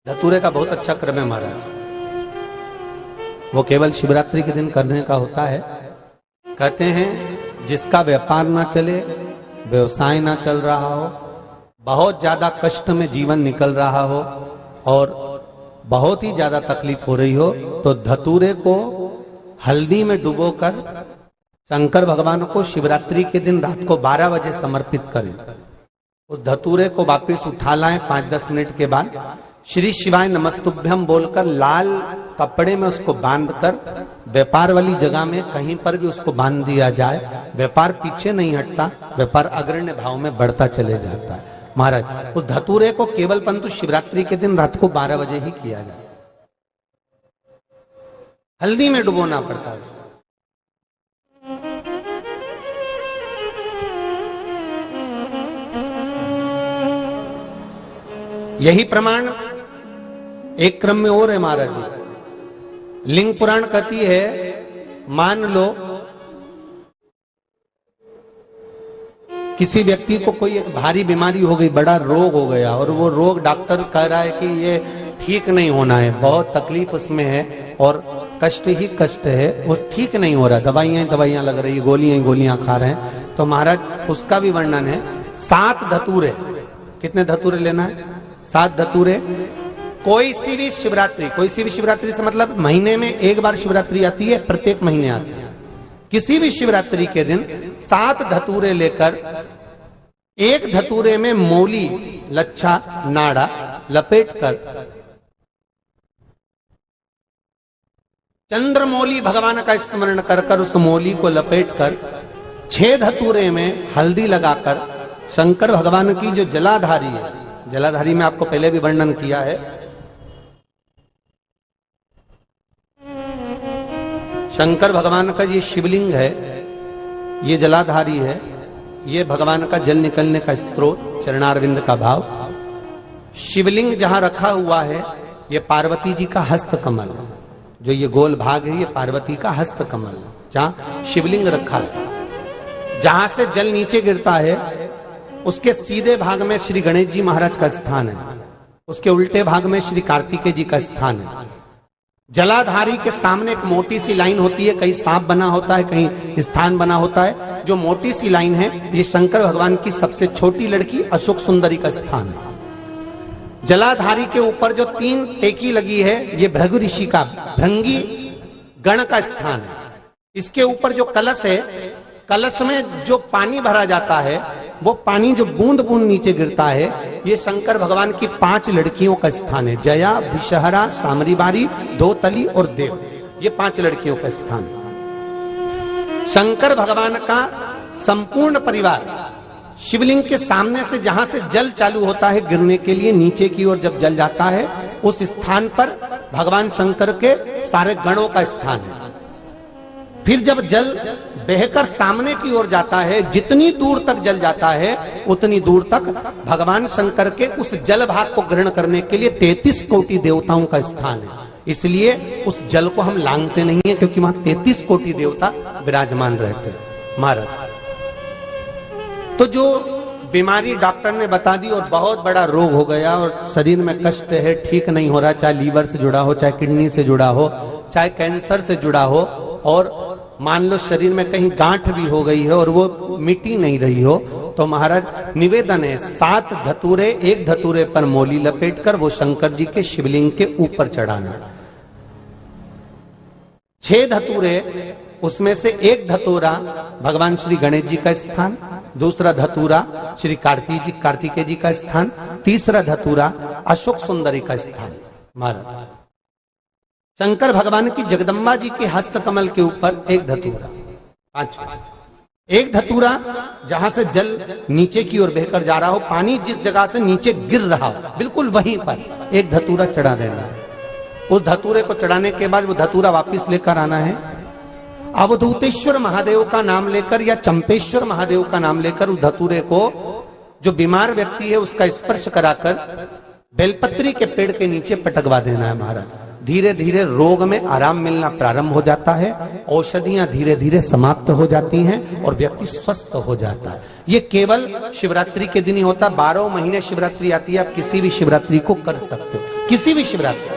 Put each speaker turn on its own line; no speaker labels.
धतूरे का बहुत अच्छा क्रम है महाराज। वो केवल शिवरात्रि के दिन करने का होता है। कहते हैं जिसका व्यापार ना चले, व्यवसाय ना चल रहा हो, बहुत ज्यादा कष्ट में जीवन निकल रहा हो और बहुत ही ज्यादा तकलीफ हो रही हो, तो धतूरे को हल्दी में डुबोकर शंकर भगवान को शिवरात्रि के दिन रात को 12 बजे समर्पित करें। उस धतूरे को वापस उठा लाएं 5-10 मिनट के बाद, श्री शिवाय नमस्तुभ्यम बोलकर लाल कपड़े में उसको बांधकर व्यापार वाली जगह में कहीं पर भी उसको बांध दिया जाए। व्यापार पीछे नहीं हटता, व्यापार अग्रण्य भाव में बढ़ता चले जाता है। महाराज उस धतूरे को केवल परंतु शिवरात्रि के दिन रात को 12 बजे ही किया जाए। हल्दी में डुबोना पड़ता है। यही प्रमाण एक क्रम में और है महाराज जी। लिंग पुराण कहती है, मान लो किसी व्यक्ति को कोई एक भारी बीमारी हो गई, बड़ा रोग हो गया और वो रोग डॉक्टर कह रहा है कि ये ठीक नहीं होना है, बहुत तकलीफ उसमें है और कष्ट ही कष्ट है, वो ठीक नहीं हो रहा, दवाइयां लग रही, गोलियां खा रहे हैं। तो महाराज उसका भी वर्णन है। 7 धतूरे, कितने धतूरे लेना है? 7 धतूरे। कोई सी भी शिवरात्रि से मतलब महीने में एक बार शिवरात्रि आती है, प्रत्येक महीने आती है। किसी भी शिवरात्रि के दिन 7 धतूरे लेकर, एक धतूरे में मौली, लच्छा, नाड़ा लपेटकर चंद्रमौली भगवान का स्मरण कर उस मौली को लपेटकर 6 धतूरे में हल्दी लगाकर शंकर भगवान की जो जलाधारी है, जलाधारी में आपको पहले भी वर्णन किया है, शंकर भगवान का ये शिवलिंग है, ये जलाधारी है, ये भगवान का जल निकलने का स्त्रोत, चरणारविंद का भाव। शिवलिंग जहां रखा हुआ है ये पार्वती जी का हस्त कमल है, जो ये गोल भाग है ये पार्वती का हस्त कमल है, जहां शिवलिंग रखा है। जहां से जल नीचे गिरता है उसके सीधे भाग में श्री गणेश जी महाराज का स्थान है, उसके उल्टे भाग में श्री कार्तिकेय जी का स्थान है। जलाधारी के सामने एक मोटी सी लाइन होती है, कहीं सांप बना होता है, कहीं स्थान बना होता है। जो मोटी सी लाइन है ये शंकर भगवान की सबसे छोटी लड़की अशोक सुंदरी का स्थान है। जलाधारी के ऊपर जो 3 टेकी लगी है ये भृगु ऋषि का, भृंगी गण का स्थान है। इसके ऊपर जो कलश है, कलश में जो पानी भरा जाता है वो पानी जो बूंद बूंद नीचे गिरता है ये शंकर भगवान की 5 लड़कियों का स्थान है। जया, विषहरा, सामरीबारी, धोतली और देव, ये 5 लड़कियों का स्थान है। शंकर भगवान का संपूर्ण परिवार शिवलिंग के सामने से, जहां से जल चालू होता है गिरने के लिए नीचे की ओर जब जल जाता है, उस स्थान पर भगवान शंकर के सारे गणों का स्थान है। फिर जब जल बहकर सामने की ओर जाता है, जितनी दूर तक जल जाता है उतनी दूर तक भगवान शंकर के उस जल भाग को ग्रहण करने के लिए 33 कोटि देवताओं का स्थान है। इसलिए उस जल को हम लांघते नहीं है, क्योंकि वहां 33 कोटि देवता विराजमान रहते हैं महाराज। तो जो बीमारी डॉक्टर ने बता दी और बहुत बड़ा रोग हो गया और शरीर में कष्ट है, ठीक नहीं हो रहा, चाहे लीवर से जुड़ा हो, चाहे किडनी से जुड़ा हो, चाहे कैंसर से जुड़ा हो, और मान लो शरीर में कहीं गांठ भी हो गई है और वो मिटी नहीं रही हो, तो महाराज निवेदन है 7 धतूरे, एक धतूरे पर मौली लपेटकर वो शंकर जी के शिवलिंग के ऊपर चढ़ाना। 6 धतूरे, उसमें से एक धतूरा भगवान श्री गणेश जी का स्थान, दूसरा धतूरा श्री कार्तिकेय जी का स्थान, तीसरा धतूरा अशोक सुंदरी का स्थान। महाराज शंकर भगवान की जगदम्बा जी के हस्त कमल के ऊपर एक धतूरा, 5, एक धतूरा जहां से जल नीचे की ओर बहकर जा रहा हो, पानी जिस जगह से नीचे गिर रहा हो बिल्कुल वहीं पर एक धतूरा चढ़ा देना है। उस धतूरे को चढ़ाने के बाद वो धतूरा वापिस लेकर आना है। अवधूतेश्वर महादेव का नाम लेकर या चंपेश्वर महादेव का नाम लेकर उस धतूरे को, जो बीमार व्यक्ति है उसका स्पर्श कराकर बेलपत्री के पेड़ के नीचे पटकवा देना है महाराज। धीरे धीरे रोग में आराम मिलना प्रारंभ हो जाता है, औषधियां धीरे धीरे समाप्त हो जाती हैं और व्यक्ति स्वस्थ हो जाता है। ये केवल शिवरात्रि के दिन ही होता। 12 महीने शिवरात्रि आती है, आप किसी भी शिवरात्रि को कर सकते हो, किसी भी शिवरात्रि।